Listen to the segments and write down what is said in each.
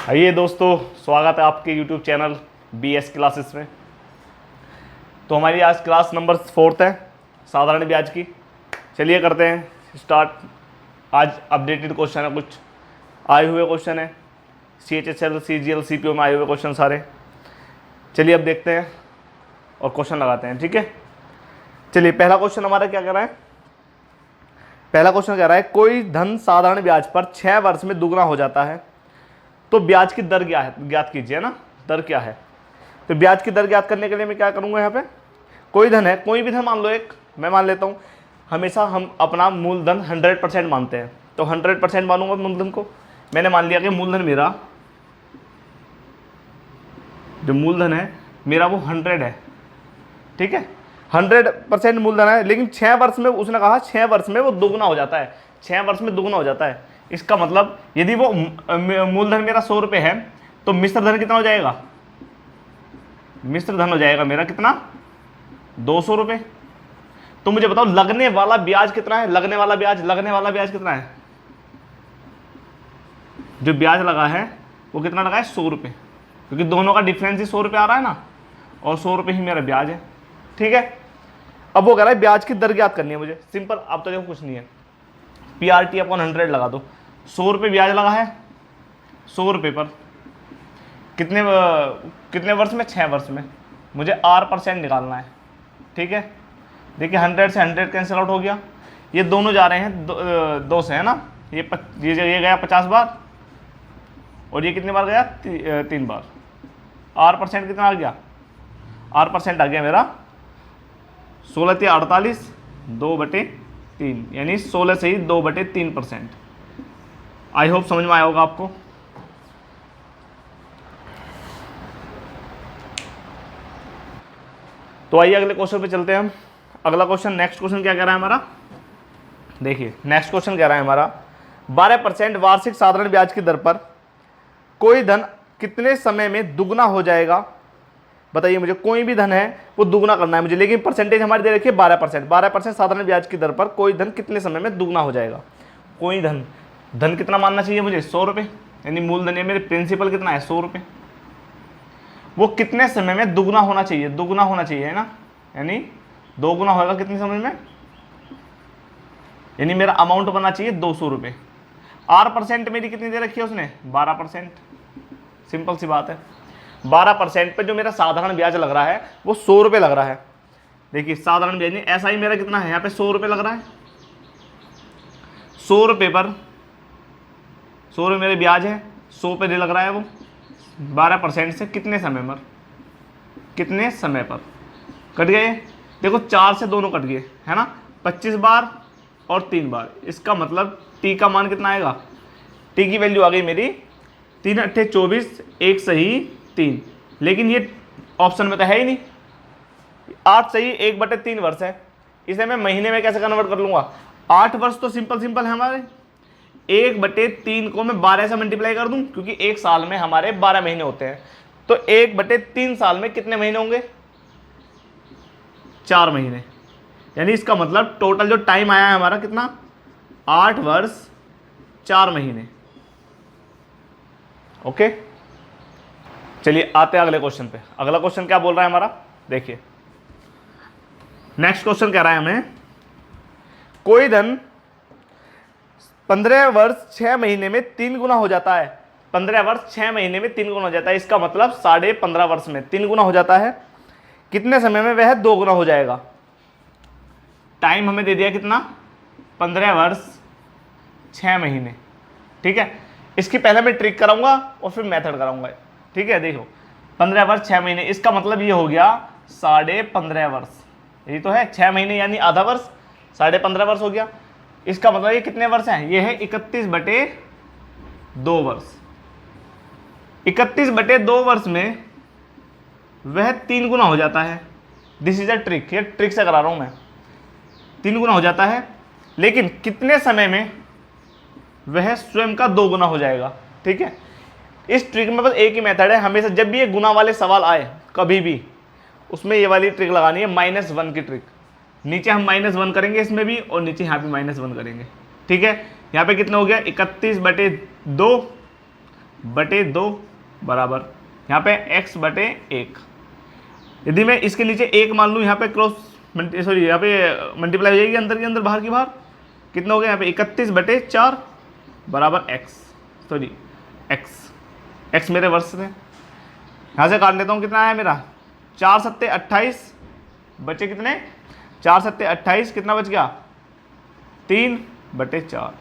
आइए दोस्तों, स्वागत है आपके YouTube चैनल BS क्लासेस में। तो हमारी आज क्लास नंबर 4 है, साधारण ब्याज की। चलिए करते हैं स्टार्ट। आज अपडेटेड क्वेश्चन है, कुछ आए हुए क्वेश्चन है, CHSL CGL CPO में आए हुए क्वेश्चन सारे। चलिए अब देखते हैं और क्वेश्चन लगाते हैं, ठीक है। चलिए पहला क्वेश्चन हमारा क्या कह रहा है। पहला क्वेश्चन कह रहा है कोई धन साधारण ब्याज पर 6 वर्ष में दुगना हो जाता है तो ब्याज की दर क्या है, ज्ञात कीजिए ना, दर क्या है। तो ब्याज की दर ज्ञात करने के लिए मैं क्या करूंगा, यहाँ पे कोई धन है, कोई भी धन मान लो, एक मैं मान लेता हूँ। हमेशा हम अपना मूलधन 100% मानते हैं, तो 100% मानूंगा मूलधन को। मैंने मान लिया कि मूलधन मेरा, जो मूलधन है मेरा वो 100 है, ठीक है। 100% मूलधन है, लेकिन 6 वर्ष में उसने कहा 6 वर्ष में वो दोगुना हो जाता है, 6 वर्ष में दोगुना हो जाता है। इसका मतलब यदि वो मूलधन मेरा 100 रुपये है तो मिश्र धन कितना हो जाएगा, मिश्र धन हो जाएगा मेरा कितना, 200 रुपये। तो मुझे बताओ लगने वाला ब्याज कितना है, लगने वाला ब्याज कितना है। जो ब्याज लगा है वो कितना लगा है, 100 रुपये, क्योंकि दोनों का डिफरेंस ही 100 रुपये आ रहा है ना, और 100 रुपये ही मेरा ब्याज है, ठीक है। अब वो कह रहा है ब्याज की दर ज्ञात करनी है मुझे। सिंपल, अब तो देखो कुछ नहीं है, PRT अपॉन 100 लगा दो। 100 रुपये ब्याज लगा है, 100 रुपये पर कितने वर्ष में, 6 वर्ष में। मुझे R% निकालना है, ठीक है। देखिए 100 से 100 कैंसिल आउट हो गया, ये दोनों जा रहे हैं 2 से, है ना। ये गया 50 बार और ये कितने बार गया, 3 बार। R% कितना आ गया, R% आ गया मेरा 16 × 48, 2/3, यानी 16 से ही 2/3%। आई होप समझ में आया होगा आपको। तो आइए अगले क्वेश्चन पे चलते हैं हम। अगला क्वेश्चन, नेक्स्ट क्वेश्चन क्या कह रहा है हमारा, देखिए नेक्स्ट क्वेश्चन कह रहा है हमारा 12% वार्षिक साधारण ब्याज की दर पर कोई धन कितने समय में दुगना हो जाएगा। बताइए मुझे, कोई भी धन है वो दुगना करना है मुझे, लेकिन परसेंटेज हमारी दे रखी है 12%। 12% साधारण ब्याज की दर पर कोई धन कितने समय में दुगना हो जाएगा। कोई धन कितना मानना चाहिए मुझे, 100 रुपये, यानी मूलधन है मेरे, प्रिंसिपल कितना है, 100 रुपये। वो कितने समय में दुगना होना चाहिए, दुगना होना चाहिए, है ना, यानी 2 गुना होगा कितने समय में, यानी मेरा अमाउंट बनना चाहिए 200 रुपये। R% मेरी कितनी दे रखी है उसने, 12%। सिंपल सी बात है, 12% पे जो मेरा साधारण ब्याज लग रहा है वो 100 रुपये लग रहा है। देखिए साधारण ब्याज नहीं, ऐसा ही मेरा कितना है, यहाँ पे 100 रुपये लग रहा है। 100 रुपये पर 100 रुपये मेरे ब्याज है, 100 पे लग रहा है वो 12% से कितने समय पर, कितने समय पर कट गए। देखो 4 से दोनों कट गए, है ना, 25 बार और 3 बार। इसका मतलब T का मान कितना आएगा, T की वैल्यू आ गई मेरी 3 × 8 = 24, 1 सही 3, लेकिन ये ऑप्शन में तो है ही नहीं। 8 सही 1/3 वर्ष है, इसे मैं महीने में कैसे कन्वर्ट कर लूँगा। 8 वर्ष तो सिंपल है हमारे, 1/3 को मैं 12 से मल्टीप्लाई कर दूं, क्योंकि एक साल में हमारे 12 महीने होते हैं। तो 1/3 साल में कितने महीने होंगे, 4 महीने। यानी इसका मतलब टोटल जो टाइम आया है हमारा कितना, 8 वर्ष 4 महीने। ओके, चलिए आते हैं अगले क्वेश्चन पे। अगला क्वेश्चन क्या बोल रहा है हमारा, देखिए नेक्स्ट क्वेश्चन कह रहा है हमें कोई धन 15 वर्ष 6 महीने में 3 गुना हो जाता है। 15 वर्ष 6 महीने में 3 गुना हो जाता है, इसका मतलब 15.5 वर्ष में 3 गुना हो जाता है। कितने समय में वह 2 गुना हो जाएगा। टाइम हमें दे दिया कितना, 15 वर्ष 6 महीने, ठीक है। इसकी पहले मैं ट्रिक कराऊंगा और फिर मेथड कराऊंगा, ठीक है। देखो 15 वर्ष 6 महीने, इसका मतलब ये हो गया 15.5 वर्ष, यही तो है 6 महीने यानी आधा वर्ष, 15.5 वर्ष हो गया। इसका मतलब ये कितने वर्ष हैं, ये है 31/2 वर्ष। 31/2 वर्ष में वह 3 गुना हो जाता है। दिस इज अ ट्रिक, ये ट्रिक से करा रहा हूं मैं। 3 गुना हो जाता है, लेकिन कितने समय में वह स्वयं का 2 गुना हो जाएगा, ठीक है। इस ट्रिक में बस एक ही मेथड है, हमेशा जब भी ये गुना वाले सवाल आए कभी भी, उसमें ये वाली ट्रिक लगानी है, -1 की ट्रिक। नीचे हम -1 करेंगे इसमें भी, और नीचे यहाँ पे -1 करेंगे, ठीक है। यहाँ पे कितना हो गया, 31/2 बटे 2 बराबर यहाँ पे x बटे 1। यदि मैं इसके नीचे 1 मान लूँ, यहाँ पे सॉरी यहाँ पे मल्टीप्लाई हो जाएगी अंदर के अंदर बाहर की बाहर, कितना हो गया यहाँ पे 31 बटे 4 बराबर x, सॉरी x मेरे वर्ष में। यहाँ से काट लेता हूँ, कितना आया मेरा 4 सत्ते 28 बचे कितने 4 सत्ते 28, कितना बच गया 3 बटे 4,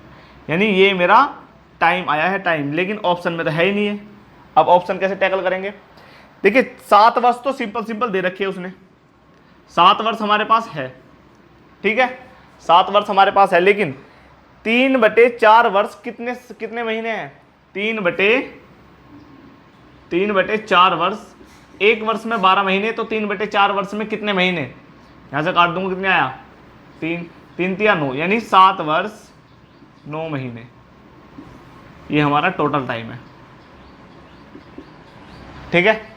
यानी ये मेरा टाइम आया है टाइम, लेकिन ऑप्शन में तो है ही नहीं है। अब ऑप्शन कैसे टैकल करेंगे? देखिए 7 वर्ष तो सिंपल दे रखी है उसने, 7 वर्ष हमारे पास है, ठीक है 7 वर्ष हमारे पास है, लेकिन 3 बटे 4 वर्ष कितने महीने हैं? 3 बटे 4 वर्ष, एक वर्ष में 12 महीने, तो 3 बटे 4 वर्ष में कितने महीने? यहाँ से काट दूंगा, कितने आया 3 3 9, यानी 7 वर्ष 9 महीने, ये हमारा टोटल टाइम है, ठीक है।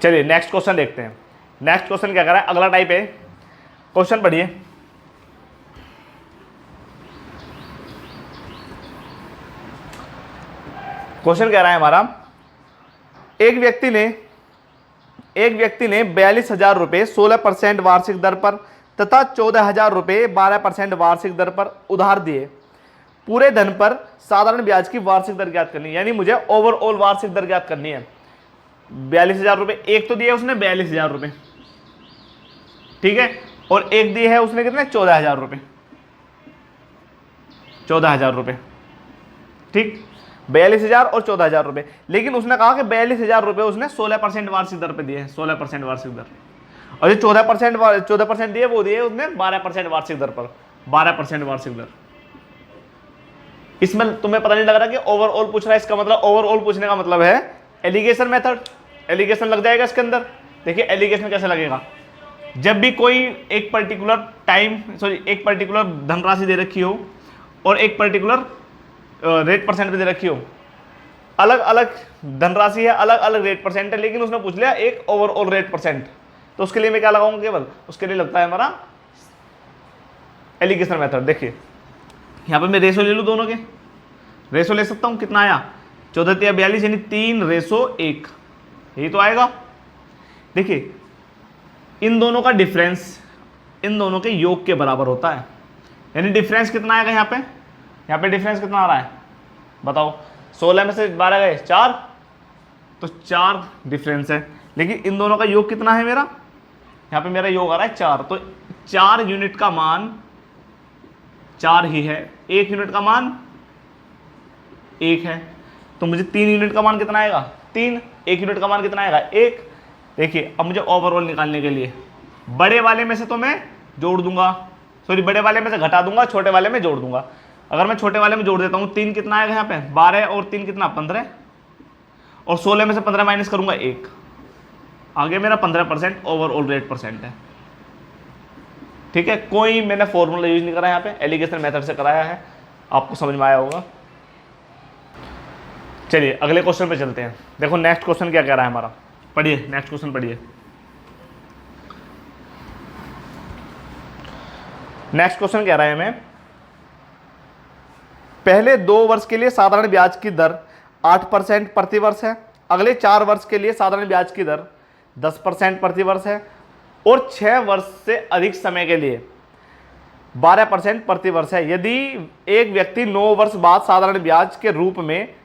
चलिए नेक्स्ट क्वेश्चन देखते हैं। नेक्स्ट क्वेश्चन क्या कर रहा है, अगला टाइप है, क्वेश्चन पढ़िए। क्वेश्चन कह रहा है हमारा, एक व्यक्ति ने 42,000 रुपये 16% वार्षिक दर पर तथा 14,000 रुपये 12% वार्षिक दर पर उधार दिए। पूरे धन पर साधारण ब्याज की वार्षिक दर ज्ञात करनी है, यानी मुझे ओवरऑल वार्षिक दर ज्ञात करनी है। 42,000 रुपये एक तो दिए उसने 42,000 रुपये, ठीक है, और एक दिए है उसने कितने 14,000 रुपये, 14,000 रुपये, ठीक 42,000 और 14,000 रुपये, लेकिन उसने कहा कि 42,000 रुपये उसने 16% वार्षिक दर पे दिए हैं, 16% वार्षिक दर, और जो 14% दिए वो दिए उसने 12% वार्षिक दर पर, 12% वार्षिक दर। इसमें तुम्हें पता नहीं लग रहा कि ओवरऑल पूछ रहा है, इसका मतलब ओवरऑल पूछने का मतलब है एलिगेशन मेथड, एलिगेशन लग जाएगा इसके अंदर। देखिए एलिगेशन कैसे लगेगा, जब भी कोई एक पर्टिकुलर धनराशि दे रखी हो और एक पर्टिकुलर रेट परसेंट पे दे रखी हो, अलग अलग धनराशि है, अलग अलग रेट परसेंट है, लेकिन उसने पूछ लिया एक ओवरऑल रेट परसेंट, तो उसके लिए मैं क्या लगाऊंगा, केवल उसके लिए लगता है हमारा एलिगेशन मेथड। देखिए यहाँ पे मैं रेशो ले लूँ, दोनों के रेशो ले सकता हूँ, कितना आया 14 या 42, यानी 3:1, यही तो आएगा। देखिए इन दोनों का डिफरेंस इन दोनों के योग के बराबर होता है, यानी डिफरेंस कितना आएगा यहाँ पे डिफरेंस कितना आ रहा है बताओ, 16 में से 12 गए 4, तो 4 डिफरेंस है, लेकिन इन दोनों का योग कितना है मेरा, यहाँ पे मेरा योग आ रहा है 4, तो 4 यूनिट का मान 4 ही है, 1 यूनिट का मान 1 है, तो मुझे 3 यूनिट का मान कितना आएगा 3, 1 यूनिट का मान कितना आएगा 1। देखिए अब मुझे ओवरऑल निकालने के लिए बड़े वाले में से तो मैं जोड़ दूंगा, सॉरी बड़े वाले में से घटा दूंगा, छोटे वाले में जोड़ दूंगा। अगर मैं छोटे वाले में जोड़ देता हूँ 3 कितना आएगा यहाँ पे 12 और 3 कितना 15, और 16 में से 15 माइनस करूंगा 1, आगे मेरा 15% ओवरऑल रेट परसेंट है, ठीक है। कोई मैंने फॉर्मूला यूज नहीं करा यहाँ पे, एलिगेशन मेथड से कराया है, आपको समझ में आया होगा। चलिए अगले क्वेश्चन पे चलते हैं। देखो नेक्स्ट क्वेश्चन क्या कह रहा है हमारा, पढ़िए नेक्स्ट क्वेश्चन पढ़िए। नेक्स्ट क्वेश्चन कह रहा है हमें, पहले 2 वर्ष के लिए साधारण ब्याज की दर 8% प्रति वर्ष है, अगले 4 वर्ष के लिए साधारण ब्याज की दर 10% प्रति वर्ष है, और 6 वर्ष से अधिक समय के लिए 12% प्रति वर्ष है। यदि एक व्यक्ति 9 वर्ष बाद साधारण ब्याज के रूप में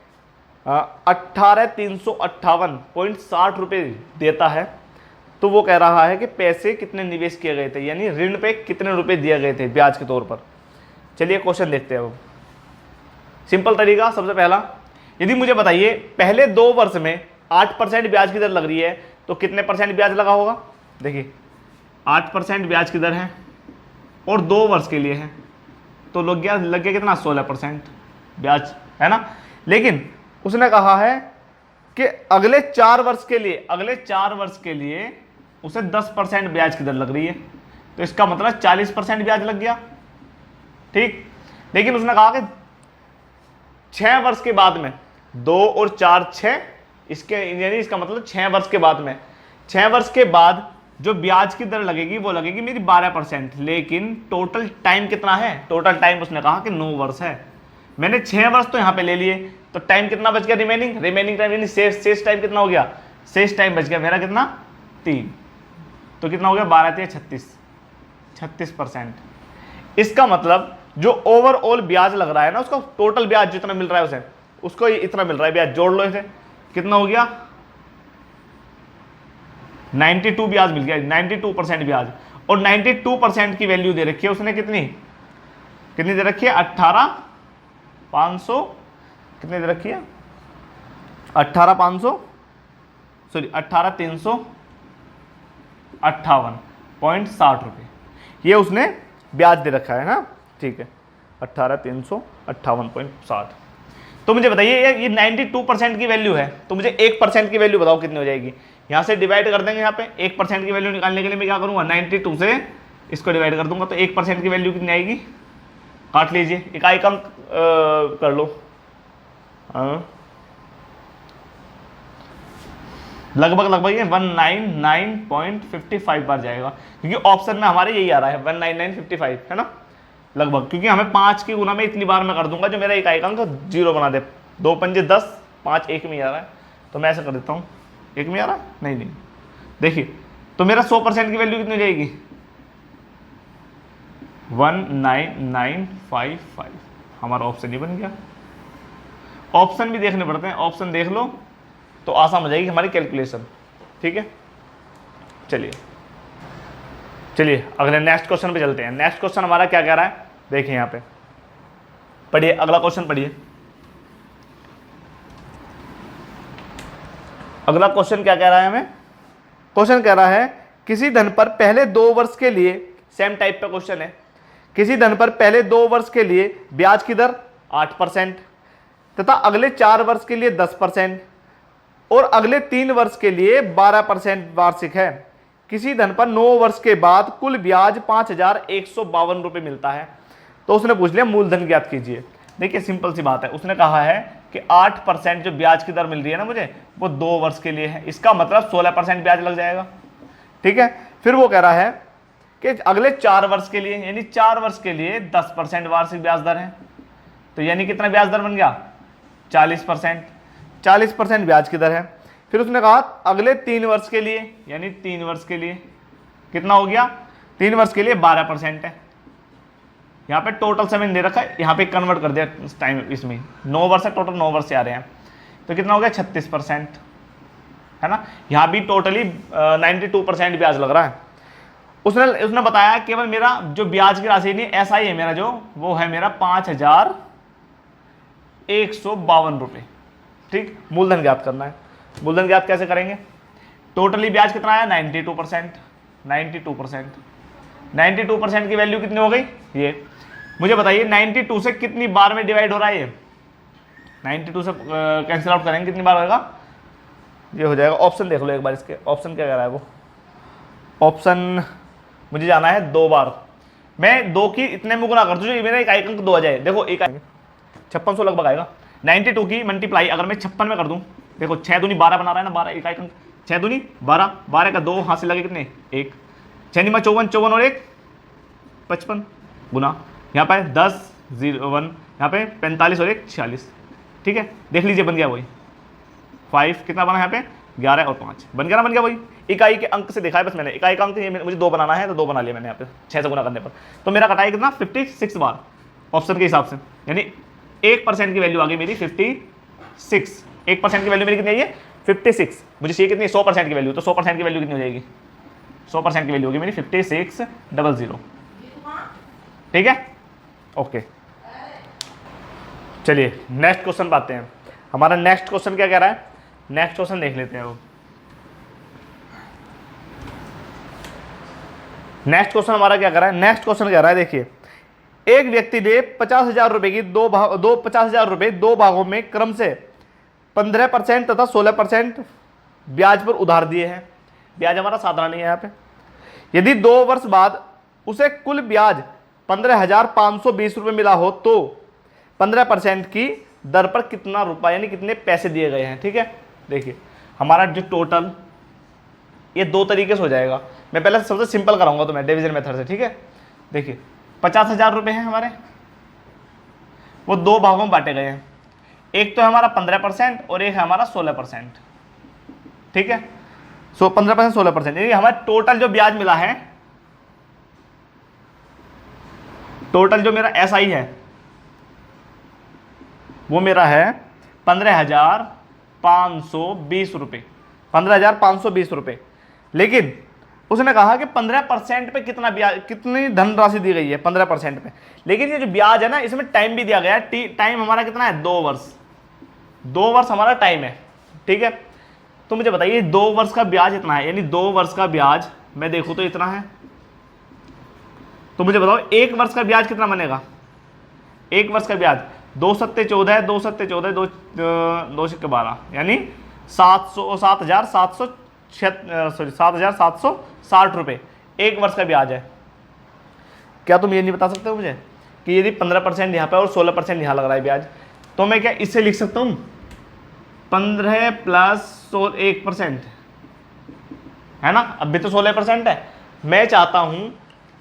18,358.60 रुपये देता है, तो वो कह रहा है कि पैसे कितने निवेश किए गए थे, यानी ऋण पे कितने रुपए दिए गए थे ब्याज के तौर पर। चलिए क्वेश्चन देखते हैं। अब सिंपल तरीका, सबसे पहला, यदि मुझे बताइए पहले 2 वर्ष में 8% ब्याज की दर लग रही है, तो कितने परसेंट ब्याज लगा होगा। देखिए 8% ब्याज की दर है और 2 वर्ष के लिए है, तो लग गया कितना 16% ब्याज, है ना। लेकिन उसने कहा है कि अगले 4 वर्ष के लिए उसे 10% ब्याज की दर लग रही है, तो इसका मतलब 40% ब्याज लग गया, ठीक। लेकिन उसने कहा कि 6 वर्ष के बाद में 2 और 4 6, यानी इसका मतलब 6 वर्ष के बाद में 6 वर्ष के बाद जो ब्याज की दर लगेगी वो लगेगी मेरी 12%, लेकिन टोटल टाइम कितना है, टोटल टाइम उसने कहा कि 9 वर्ष है, मैंने 6 वर्ष तो यहाँ पे ले लिए, तो टाइम कितना बच गया रिमेनिंग, रिमेनिंग टाइम यानी शेष टाइम कितना हो गया, शेष टाइम बच गया मेरा कितना 3, तो कितना हो गया 12 36%। इसका मतलब जो ओवरऑल ब्याज लग रहा है ना, उसका टोटल ब्याज जितना मिल रहा है उसे, उसको इतना मिल रहा है ब्याज, जोड़ लो इसे, कितना हो गया 92 ब्याज मिल गया, 92% ब्याज। और 92% की वैल्यू दे रखी है उसने, कितनी दे रखी है 18,500, कितनी दे रखी है 18,358.60 रुपये, ये उसने ब्याज दे रखा है ना, ठीक है 18,358.60। तो मुझे बताइए ये 92% की वैल्यू है, तो मुझे 1% की वैल्यू बताओ कितनी हो जाएगी। यहाँ से डिवाइड कर देंगे, यहाँ पे 1% की वैल्यू निकालने के लिए मैं क्या करूँगा, 92 से इसको डिवाइड कर दूंगा, तो 1% की वैल्यू कितनी आएगी, काट लीजिए, इकाई अंक कर लो, लगभग ये 199.55 बार जाएगा, क्योंकि ऑप्शन में हमारे यही आ रहा है 199.55 है ना लगभग, क्योंकि हमें 5 की गुना में इतनी बार मैं कर दूंगा जो मेरा इकाई अंक 0 बना दे, 2 पंजे 10, 5 एक में आ रहा है, तो मैं ऐसा कर देता हूँ, एक में आ रहा है नहीं, देखिए तो मेरा 100% की वैल्यू कितनी हो जाएगी 19955, हमारा ऑप्शन ही बन गया। ऑप्शन भी देखने पड़ते हैं, ऑप्शन देख लो तो आसान हो जाएगी हमारी कैलकुलेशन, ठीक है। चलिए अगले नेक्स्ट क्वेश्चन पे चलते हैं। नेक्स्ट क्वेश्चन हमारा क्या कह रहा है, देखिए यहाँ पे पढ़िए, अगला क्वेश्चन पढ़िए। अगला क्वेश्चन क्या कह रहा है हमें, क्वेश्चन कह रहा है किसी धन पर पहले 2 वर्ष के लिए, सेम टाइप का क्वेश्चन है, किसी धन पर पहले 2 वर्ष के लिए ब्याज की दर 8% तथा अगले 4 वर्ष के लिए 10% और अगले 3 वर्ष के लिए 12% वार्षिक है। किसी धन पर 9 वर्ष के बाद कुल ब्याज 5,152 रुपये मिलता है। तो उसने पूछ लिया मूलधन ज्ञात कीजिए। देखिए सिंपल सी बात है, उसने कहा है कि 8% जो ब्याज की दर मिल रही है ना मुझे, वो 2 वर्ष के लिए है, इसका मतलब 16% ब्याज लग जाएगा, ठीक है। फिर वो कह रहा है कि अगले 4 वर्ष के लिए, यानी 4 वर्ष के लिए 10% वार्षिक ब्याज दर है, तो यानी कितना ब्याज दर बन गया 40% ब्याज की दर है। फिर उसने कहा अगले 3 वर्ष के लिए, यानी 3 वर्ष के लिए कितना हो गया, 3 वर्ष के लिए 12% है। यहाँ पे टोटल समय दे रखा है, यहाँ पे कन्वर्ट कर दिया टाइम, इसमें 9 वर्ष है, टोटल 9 वर्ष से आ रहे हैं, तो कितना हो गया 36% है ना। यहाँ भी टोटली 92% ब्याज लग रहा है। उसने बताया केवल मेरा जो ब्याज की राशि नहीं ऐसा ही है मेरा, जो वो है मेरा 5,152 रुपये, ठीक। मूलधन ज्ञात करना है। मूलधन ज्ञात कैसे करेंगे, टोटली ब्याज कितना आया 92% की वैल्यू कितनी हो गई, ये मुझे बताइए 92 से कितनी बार में डिवाइड हो रहा है, ये 92 से कैंसिल आउट करेंगे कितनी बार होगा, ये हो जाएगा। ऑप्शन देख लो एक बार, इसके ऑप्शन क्या कह रहा है वो, ऑप्शन मुझे जाना है 2 बार, मैं 2 की इतने में गुना कर दूँ जो मेरा इकाई अंक 2 आ जाए। देखो एक 5600 लगभग आएगा। 92 की मल्टीप्लाई अगर मैं 56 में कर दूं, देखो 6 दूनी 12 बना रहा है ना, 12 इकाई अंक, 6 दूनी 12, 12 का 2 हाथ से लगे कितने 1, 6 नी 54 और 1 55 गुना, यहाँ पे 10 0 1, यहाँ पे 45 और 1 46, ठीक है। देख लीजिए बन गया वही 5, कितना बना यहाँ पे 11 और 5 बन गया ना, बन गया वही इकाई के अंक से देखा है बस मैंने, इकाई का अंक ये मुझे 2 बनाना है तो 2 बना लिया मैंने यहाँ पे 6 से गुना करने पर, तो मेरा कटाई कितना 56 बार ऑप्शन के हिसाब से, यानी 1% की वैल्यू आ गई मेरी 56। 1% की वैल्यू मेरी कितनी है 56, मुझे चाहिए कितनी 100% की वैल्यू, तो 100% की वैल्यू कितनी हो जाएगी, 100% की वैल्यू होगी मेरी 5600, ठीक है, ओके। चलिए नेक्स्ट क्वेश्चन पाते हैं। हमारा नेक्स्ट क्वेश्चन क्या कह रहा है, नेक्स्ट क्वेश्चन देख लेते हैं वो। नेक्स्ट क्वेश्चन हमारा क्या कह रहा है, नेक्स्ट क्वेश्चन कह रहा है देखिए, एक व्यक्ति ने 50,000 रुपए की 50,000 रुपए 2 भागों में क्रम से 15% तथा 16% ब्याज पर उधार दिए हैं। ब्याज हमारा साधारण ही है यहाँ पे। यदि 2 वर्ष बाद उसे कुल ब्याज 15,520 रुपये मिला हो तो 15% की दर पर कितना रुपया यानी कितने पैसे दिए गए हैं, ठीक है। देखिए हमारा जो टोटल ये 2 तरीके से हो जाएगा। मैं पहले सबसे सिंपल कराऊंगा तो मैं डिवीजन मेथड से, ठीक है। देखिए 50,000 रुपये हैं हमारे, वो दो भागों में बांटे गए हैं। एक तो है हमारा 15% और एक है हमारा 16%। ठीक है, 15% 16%, यानी हमारा टोटल जो ब्याज मिला है, टोटल जो मेरा SI है वो मेरा है 15,520 रुपये, 15,520 रुपये। लेकिन उसने कहा कि 15% पे कितना ब्याज, कितनी धनराशि दी गई है 15% पे। लेकिन ये जो ब्याज है ना, इसमें टाइम भी दिया गया है। टाइम हमारा कितना है, 2 वर्ष, 2 वर्ष हमारा टाइम है। ठीक है, तो मुझे बताइए 2 वर्ष का ब्याज इतना है, यानी 2 वर्ष का ब्याज मैं देखूँ तो इतना है। तो मुझे बताओ 1 वर्ष का ब्याज कितना बनेगा। 1 वर्ष का ब्याज 2 सत्ते 14, 2 सत्ते 14, 2 सिक्के 12, यानी 7,760 रुपये 1 वर्ष का ब्याज है। क्या तुम ये नहीं बता सकते हो मुझे कि यदि 15% यहाँ पे और 16% यहाँ लग रहा है ब्याज, तो मैं क्या इससे लिख सकता हूँ 15 प्लस 1%, है ना। अब भी तो 16% है। मैं चाहता हूँ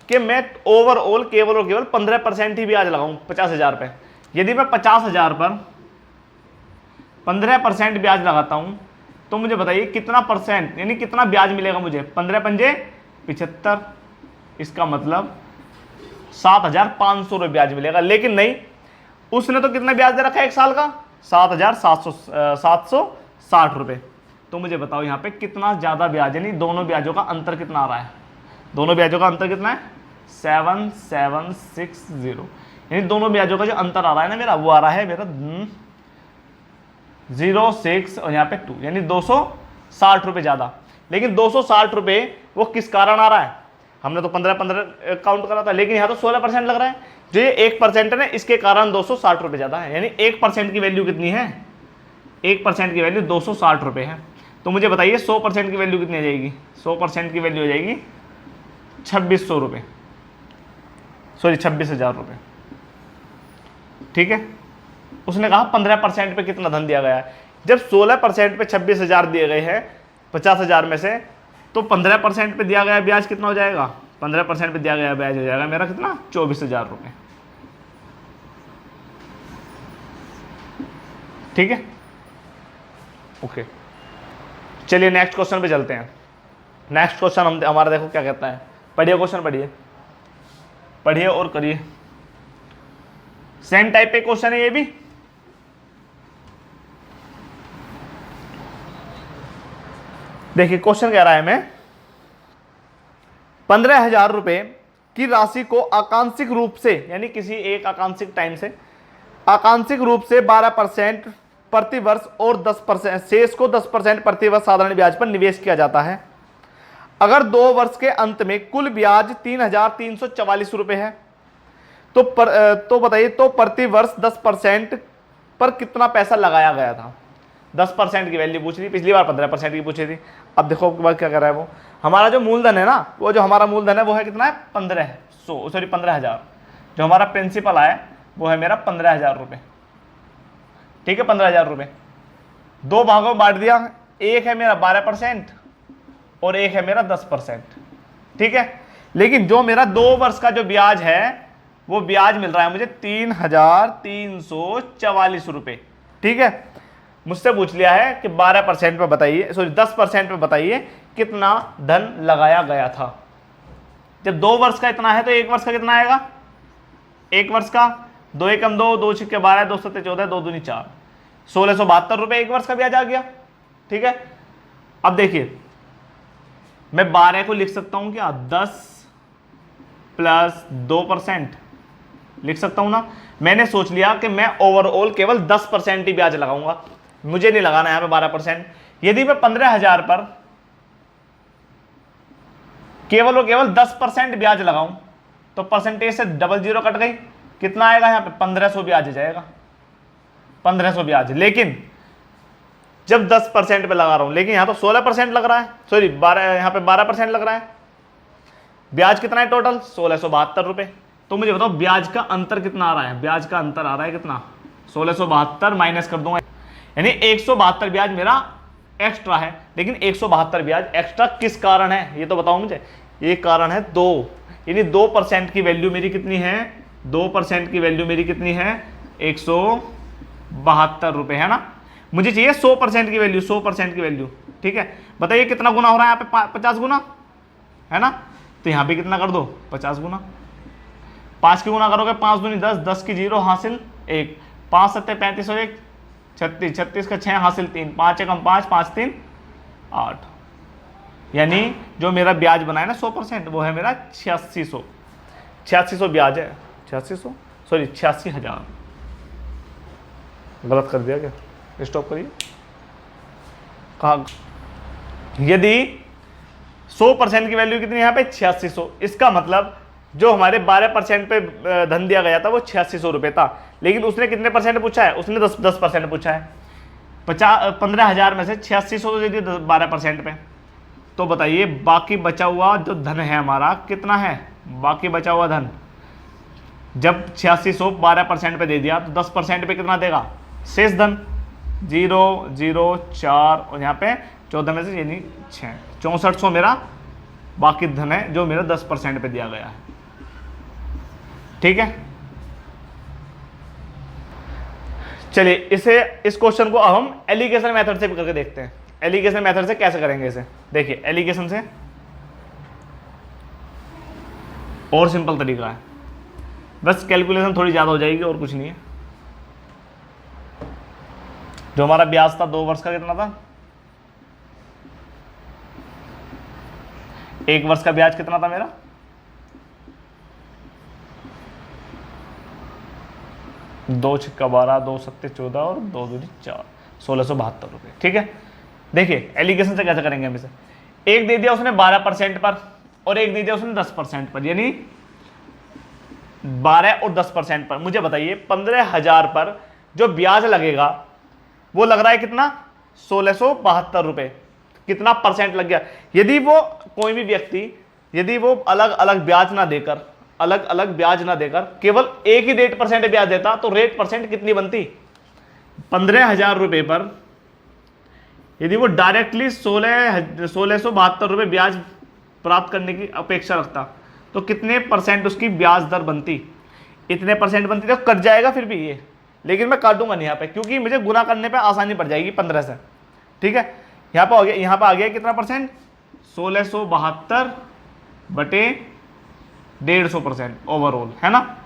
कि मैं ओवरऑल केवल और केवल 15% ही ब्याज लगाऊं 50,000 पे। यदि मैं 50,000 पर 15% ब्याज लगाता हूं तो मुझे बताइए कितना परसेंट, यानी कितना ब्याज मिलेगा मुझे। 15 पंजे 75, इसका मतलब 7,500 रुपये ब्याज मिलेगा। लेकिन नहीं, उसने तो कितना ब्याज दे रखा है 1 साल का, 7,760 रुपये। तो मुझे बताओ यहाँ पे कितना ज़्यादा ब्याज, यानी दोनों ब्याजों का अंतर कितना आ रहा है। दोनों ब्याजों का अंतर कितना है, 7760, यानी दोनों ब्याजों का जो अंतर आ रहा है ना मेरा, वो आ रहा है मेरा 06 और यहाँ पे 2, यानी 260 रुपये ज़्यादा। लेकिन 260 रुपये वो किस कारण आ रहा है, हमने तो 15 काउंट करा था, लेकिन यहाँ तो 16% लग रहा है। जो ये 1% है ना, इसके कारण 260 रुपये ज़्यादा है। यानी 1% की वैल्यू कितनी है, 1% की वैल्यू 260 रुपये है। तो मुझे बताइए 100% की वैल्यू कितनी आ जाएगी। 100% की वैल्यू हो जाएगी 2600 रुपये, सॉरी 26,000 रुपये। ठीक है, उसने कहा 15% पे कितना धन दिया गया है। जब 16% पे 26,000 दिए गए हैं 50,000 में से, तो 15% पे दिया गया ब्याज कितना हो जाएगा, 15% पे दिया गया ब्याज हो जाएगा मेरा कितना, 24,000 रुपये। ठीक है, ओके, चलिए नेक्स्ट क्वेश्चन पे चलते हैं। नेक्स्ट क्वेश्चन हमारा देखो क्या कहता है। पढ़िए क्वेश्चन, पढ़िए और करिए। सेम टाइप पे क्वेश्चन है ये भी। देखिए क्वेश्चन कह रहा है, मैं 15,000 रुपए की राशि को आकांक्षिक रूप से, यानी किसी एक आकांक्षिक टाइम से आकांक्षिक रूप से 12% प्रति वर्ष और 10% शेष को 10% प्रति वर्ष साधारण ब्याज पर निवेश किया जाता है। अगर 2 वर्ष के अंत में कुल ब्याज 3,344 रुपये है, तो बताइए तो प्रति वर्ष 10% पर कितना पैसा लगाया गया था। 10% की वैल्यू पूछ रही, पिछली बार 15% की पूछी थी। अब देखो बात क्या कर रहा है वो, हमारा जो मूलधन है ना, वो जो हमारा मूलधन है वो है कितना है 15,000। जो हमारा प्रिंसिपल आया वो है मेरा 15,000 रुपये। ठीक है, 15,000 रुपये 2 भागों में बांट दिया, एक है मेरा 12% और एक है मेरा 10%। ठीक है, लेकिन जो मेरा 2 वर्ष का जो ब्याज है, वो ब्याज मिल रहा है मुझे 3,344 रुपये। ठीक है, मुझसे पूछ लिया है कि 12% पे बताइए, सॉरी 10% पे बताइए कितना धन लगाया गया था। जब 2 वर्ष का इतना है तो 1 वर्ष का कितना आएगा, 1 वर्ष का 2 एकम 2, 2 छिक्के 12, 2 सत्ते 14, 2 दूनी 4, 1,672 रुपये 1 वर्ष का ब्याज आ गया। ठीक है, अब देखिए मैं 12 को लिख सकता हूं क्या, 10 प्लस 2% लिख सकता हूं ना। मैंने सोच लिया कि मैं ओवरऑल केवल 10% ही ब्याज लगाऊंगा, मुझे नहीं लगाना यहां पे 12%। यदि मैं 15,000 पर केवल और केवल 10% ब्याज लगाऊं तो परसेंटेज से डबल जीरो कट गई, कितना आएगा यहां पे 1500 ब्याज जाएगा, 1500 ब्याज। लेकिन जब 10% पे लगा रहा हूं, लेकिन यहां तो 16% लग रहा है, सॉरी 12, यहां पे 12% लग रहा है। ब्याज कितना है टोटल, 1,672 रुपये। तो मुझे बताओ ब्याज का अंतर कितना आ रहा है, ब्याज का अंतर आ रहा है कितना, 1,672 माइनस कर दूंगा, यानी 172 ब्याज मेरा एक्स्ट्रा है। लेकिन 172 ब्याज एक्स्ट्रा किस कारण है ये तो बताओ मुझे। ये कारण है 2, यानी 2% की वैल्यू मेरी कितनी है, 2% की वैल्यू मेरी कितनी है 172 रुपये, है ना। मुझे चाहिए 100% की वैल्यू, 100% की वैल्यू, ठीक है। बताइए कितना गुना हो रहा है यहाँ पे, 50 गुना, है ना। तो यहाँ पे कितना कर दो, 50 गुना। 5 की गुना करोगे, 5 दूनी 10, 10 की 0 हासिल 1, 5 सत्ते 35 और 1 36, 36 का 6 हासिल 3, 5 एकम 5, 5 3 8। यानी जो मेरा ब्याज बना है ना 100%, वो है मेरा 8600, 8600 ब्याज है, 8600 सॉरी 86,000। गलत कर दिया क्या, स्टॉप करिए। कहा यदि 100% की वैल्यू कितनी यहाँ पे 8600, इसका मतलब जो हमारे 12% पे धन दिया गया था वो 8600 रुपये था, लेकिन उसने कितने परसेंट पूछा है, उसने 10% पूछा है। 15,000 में से 8600 तो दे दिए 12% पे। तो बताइए बाकी बचा हुआ जो धन है हमारा कितना है, बाकी बचा हुआ धन जब 8600 12% पे दे दिया तो 10% पे कितना देगा, शेष धन 0 0 4 और यहाँ पे 14 में से यानी 6, 6400 मेरा बाकी धन है जो मेरा 10% पे दिया गया है, ठीक है। चलिए इस क्वेश्चन को अब हम एलिगेशन मेथड से भी करके देखते हैं। एलिगेशन मेथड से कैसे करेंगे इसे, देखिए एलिगेशन से और सिंपल तरीका है, बस कैलकुलेशन थोड़ी ज्यादा हो जाएगी और कुछ नहीं है। जो हमारा ब्याज था 2 वर्ष का कितना था, 1 वर्ष का ब्याज कितना था मेरा, 2 छक्का 12, 2 सत्ते 14 और 2 दूनी 4, 1672 रुपये, ठीक है। देखिए एलिगेशन से कैसे करेंगे हम इसे, एक दे दिया उसने 12% पर और एक दे दिया उसने 10% पर, यानी 12 और 10% पर। मुझे बताइए 15,000 पर जो ब्याज लगेगा वो लग रहा है कितना, 1672 रुपये, कितना परसेंट लग गया। यदि वो कोई भी व्यक्ति यदि वो अलग अलग ब्याज ना देकर केवल एक ही रेट परसेंट ब्याज देता तो रेट परसेंट कितनी बनती, 15,000 रुपये पर यदि वो डायरेक्टली 1672 रुपये ब्याज प्राप्त करने की अपेक्षा रखता तो कितने परसेंट उसकी ब्याज दर बनती, इतने परसेंट बनती। तो कट जाएगा फिर भी ये, लेकिन मैं काटूंगा नहीं यहाँ पे क्योंकि मुझे गुना करने पे आसानी पड़ जाएगी 15 से, ठीक है। यहाँ पे आ गया कितना परसेंट, 1672 बटे 150% ओवरऑल, है ना।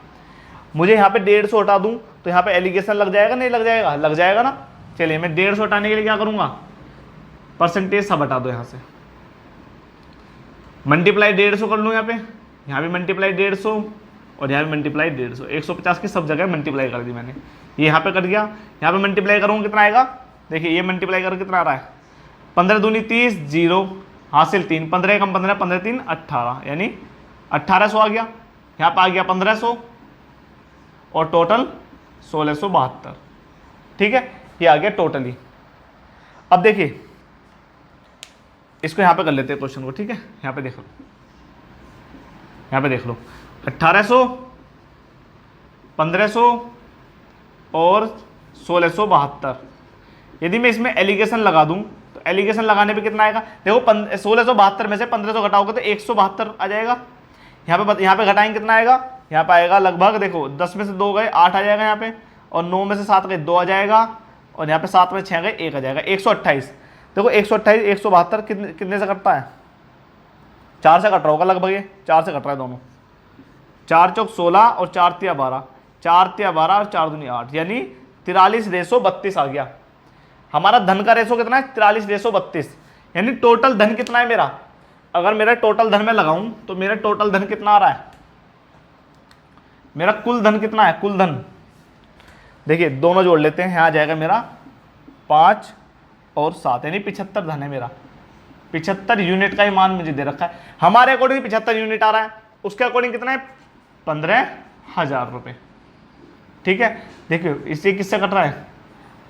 मुझे यहाँ पे 150 हटा दूं तो यहाँ पे एलिगेशन लग जाएगा, नहीं लग जाएगा, लग जाएगा ना। चलिए मैं 150 हटाने के लिए क्या करूंगा, परसेंटेज सब हटा दो, यहाँ से मल्टीप्लाई 150 कर लूँ, यहाँ भी मल्टीप्लाई 150 और यहाँ भी मल्टीप्लाई 150, 150 की सब जगह मल्टीप्लाई कर दी मैंने, ये यहाँ पे कर दिया। यहाँ पे मल्टीप्लाई करूँगा कितना आएगा, देखिए ये मल्टीप्लाई कर कितना आ रहा है, 15 दूनी 30, 0 हासिल 3, 15 कम 15, 15 3 18, यानी 1800 आ गया। यहाँ पे आ गया 1500 और टोटल 1672, ठीक है। ये आ गया टोटली। अब देखिए इसको यहाँ पे कर लेते हैं क्वेश्चन को, ठीक है। यहाँ पे देख लो 1800, 1500 और 1672। यदि मैं इसमें एलिगेशन लगा दूं तो एलिगेशन लगाने पे कितना आएगा, देखो 1672 में से 1500 घटाओगे तो 172 आ जाएगा। यहाँ पे घटाएंगे कितना आएगा, यहाँ पे आएगा लगभग, देखो 10 में से 2 गए 8 आ जाएगा यहाँ पे, और 9 में से 7 गए 2 आ जाएगा, और यहाँ पे 7 में 6 गए 1 आ जाएगा, 128। देखो 128 172 कितने से कटता है, 4 से कट रहा होगा लगभग, ये 4 से कट रहा है दोनों, 4 चौक 16 और 4 तिया 12, 4 तिया 12 और 4 दूनी 8, यानी 43 रेशो 32 आ गया। हमारा धन का रेशो कितना है, 43 रेशो 32, यानी टोटल धन कितना है मेरा। अगर मेरा टोटल धन में लगाऊं तो मेरा टोटल धन कितना आ रहा है, मेरा कुल धन कितना है, कुल धन देखिए दोनों जोड़ लेते हैं, यहाँ आ जाएगा मेरा 5 और 7, यानी 75 धन है मेरा। 75 यूनिट का ही मान मुझे दे रखा है, हमारे अकॉर्डिंग 75 यूनिट आ रहा है, उसके अकॉर्डिंग कितना है 15,000 रुपये, ठीक है। देखिए इससे किससे कट रहा है,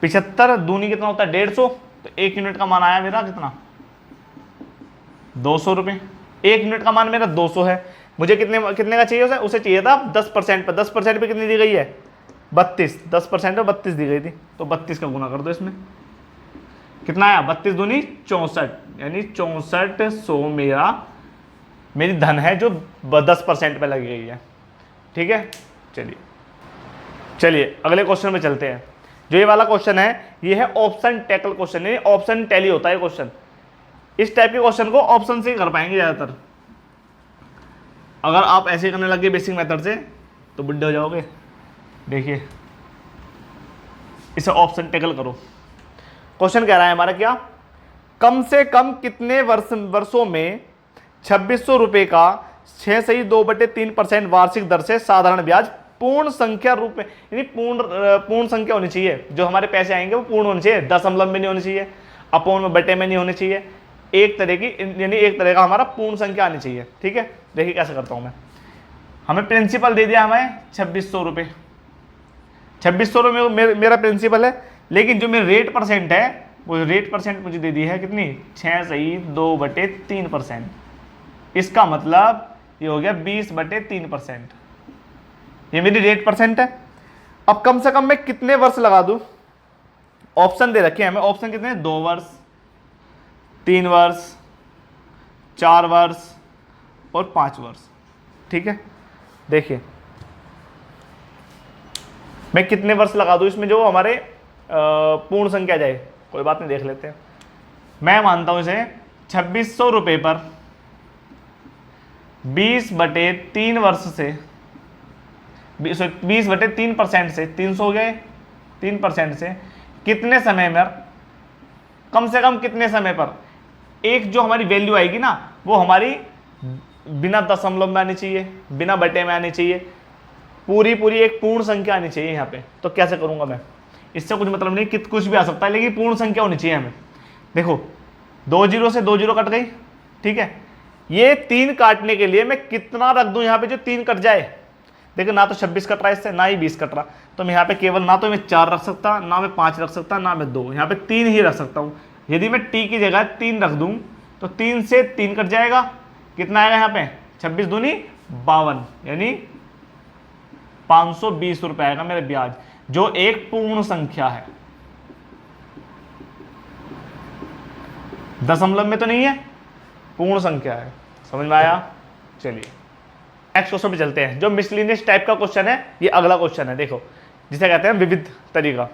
75 दूनी कितना होता है 150, तो 1 यूनिट का मान आया मेरा कितना 200 रुपये। 1 यूनिट का मान मेरा 200 है, मुझे कितने का चाहिए उसे चाहिए था 10% पर, 10% पे कितनी दी गई है 32, 10% पे 32 दी गई थी, तो 32 का गुना कर दो इसमें, कितना आया 32 दूनी 64, यानी 6400 मेरी धन है जो 10% पे लगी गई है, ठीक है। चलिए चलिए अगले क्वेश्चन में चलते हैं। जो ये वाला क्वेश्चन है ये है ऑप्शन टैकल क्वेश्चन, यानी ऑप्शन टैली होता है क्वेश्चन। इस टाइप के क्वेश्चन को ऑप्शन से ही कर पाएंगे ज़्यादातर। अगर आप ऐसे करने लगे बेसिक मेथड से तो बुड्ढे हो जाओगे। देखिए इसे ऑप्शन टैकल करो। क्वेश्चन कह रहा है हमारा क्या, कम से कम कितने वर्षों में 2600 रुपये का 6.2/3% वार्षिक दर से साधारण ब्याज पूर्ण संख्या रूप में, यानी पूर्ण संख्या होनी चाहिए। जो हमारे पैसे आएंगे वो पूर्ण होनी चाहिए, दशमलव में नहीं होनी चाहिए, अपोन में बटे में नहीं होनी चाहिए, एक तरह की, यानी एक तरह का हमारा पूर्ण संख्या आनी चाहिए। ठीक है, देखिए कैसे करता हूँ मैं। हमें प्रिंसिपल दे दिया हमें 2600 रुपये, 2600 रुपये मेरा प्रिंसिपल है, लेकिन जो मेरा रेट परसेंट है वो रेट परसेंट मुझे दे दी है कितनी, 6.2/3%। इसका मतलब ये हो गया 20/3%। ये मेरी रेट परसेंट है। अब कम से कम मैं कितने वर्ष लगा दूं, ऑप्शन दे रखे हैं हमें। ऑप्शन कितने, 2 वर्ष, 3 वर्ष, 4 वर्ष और 5 वर्ष। ठीक है, देखिए मैं कितने वर्ष लगा दूं इसमें जो हमारे पूर्ण संख्या जाए। कोई बात नहीं, देख लेते हैं। मैं मानता हूं इसे 2600 रुपये पर 20/3 वर्ष से 20/3% से 300 हो गए, 3% से कितने समय में, कम से कम कितने समय पर एक जो हमारी वैल्यू आएगी ना वो हमारी बिना दशमलव में आनी चाहिए, बिना बटे में आनी चाहिए, पूरी एक पूर्ण संख्या आनी चाहिए यहाँ पे। तो कैसे करूँगा मैं, इससे कुछ मतलब नहीं कि कुछ भी आ सकता है, लेकिन पूर्ण संख्या होनी चाहिए हमें। देखो 2 जीरो से 2 जीरो कट गई। ठीक है, ये 3 काटने के लिए मैं कितना रख दूं यहाँ पे जो 3 कट जाए। देखो ना तो 26 कट रहा है इससे, ना ही 20 कट रहा, तो मैं यहाँ पे केवल ना तो मैं 4 रख सकता, ना मैं 5 रख सकता, ना मैं 2, यहाँ पे 3 ही रख सकता हूँ। यदि मैं टी की जगह 3 रख दूं तो 3 से 3 कट जाएगा, कितना आएगा यहाँ पे 26 दूनी 52, यानी 520 रुपये आएगा मेरा ब्याज, जो एक पूर्ण संख्या है। दशमलव में तो नहीं है, पूर्ण संख्या है। समझ में आया। चलिए नेक्स्ट क्वेश्चन पे चलते हैं। जो मिसलिनियस टाइप का क्वेश्चन है ये अगला क्वेश्चन है। देखो जिसे कहते हैं विविध तरीका,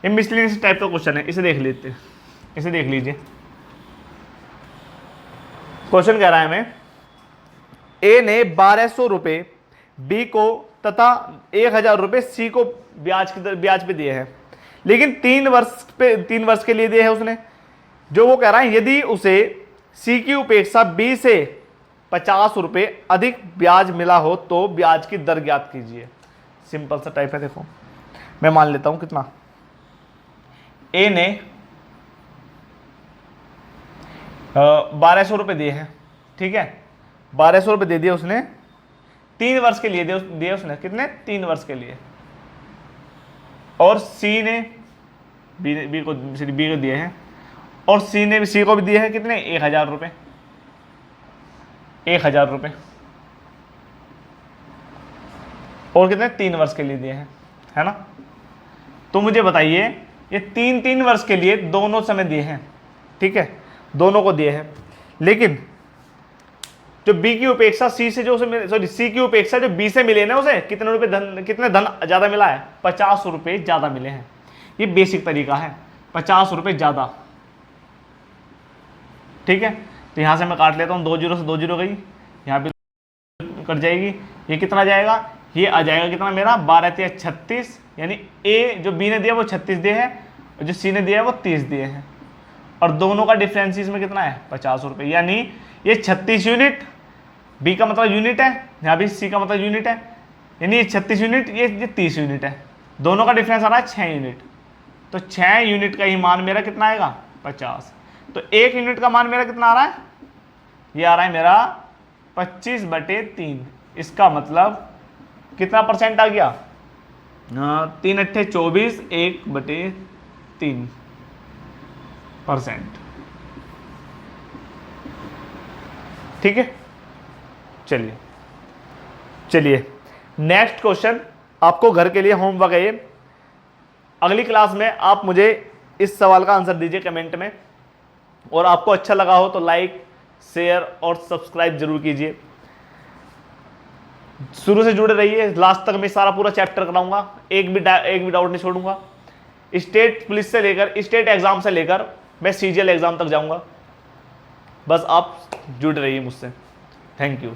ये मिसलिनियस टाइप का क्वेश्चन है। इसे देख लेते हैं, इसे देख लीजिए। क्वेश्चन कह रहा है हमें, ए ने 1200 रुपये बी को तथा 1000 रुपये सी को ब्याज पे दिए हैं, लेकिन 3 वर्ष के लिए दिए हैं उसने। जो वो कह रहा है यदि उसे सी की उपेक्षा बी से 50 रुपये अधिक ब्याज मिला हो तो ब्याज की दर ज्ञात कीजिए। सिंपल सा टाइप है। देखो मैं मान लेता हूं कितना, ए ने 1200 रुपये दिए हैं। ठीक है, 1200 रुपये दे दिए उसने, 3 वर्ष के लिए दिए उसने, कितने, 3 वर्ष के लिए। और सी ने बी को दिए हैं, और सी ने सी को भी दिए हैं कितने, 1000 रुपये, 1000 रुपये, और कितने, 3 वर्ष के लिए दिए हैं, है ना। तो मुझे बताइए ये 3 वर्ष के लिए दोनों समय दिए हैं। ठीक है, दोनों को दिए हैं, लेकिन जो बी की उपेक्षा सी से जो उसे, सॉरी सी की उपेक्षा जो बी से मिले ना उसे कितने धन ज्यादा मिला है, 50 रुपये ज्यादा मिले हैं। ये बेसिक तरीका है, 50 रुपये ज्यादा। ठीक है, तो यहां से मैं काट लेता हूं, 2 जीरो से 2 जीरो गई, यहाँ पे कट जाएगी। ये कितना जाएगा, ये आ जाएगा कितना मेरा 12 × 36, यानी ए जो बी ने दिया वो 36 दिए है, और जो सी ने दिया है वो 30 दिए हैं, और दोनों का डिफरेंस इसमें कितना है, 50 रुपये। यानी ये 36 यूनिट, बी का मतलब यूनिट है, यहाँ भी सी का मतलब यूनिट है, यानी ये 36 यूनिट, ये 30 यूनिट है। दोनों का डिफरेंस आ रहा है 6 यूनिट। तो 6 यूनिट का ही मान मेरा कितना आएगा, 50। तो 1 यूनिट का मान मेरा कितना आ रहा है, ये आ रहा है मेरा 25/3। इसका मतलब कितना परसेंट आ गया, 3 अट्ठे 24, 1/3%। ठीक है, चलिए नेक्स्ट क्वेश्चन आपको घर के लिए होमवर्क है ये। अगली क्लास में आप मुझे इस सवाल का आंसर दीजिए कमेंट में, और आपको अच्छा लगा हो तो लाइक, शेयर और सब्सक्राइब जरूर कीजिए। शुरू से जुड़े रहिए, लास्ट तक मैं सारा पूरा चैप्टर कराऊंगा, एक भी डाउट नहीं छोड़ूंगा। स्टेट पुलिस से लेकर, स्टेट एग्जाम से लेकर मैं सीजीएल एग्जाम तक जाऊंगा। बस आप जुड़े रहिए मुझसे। Thank you.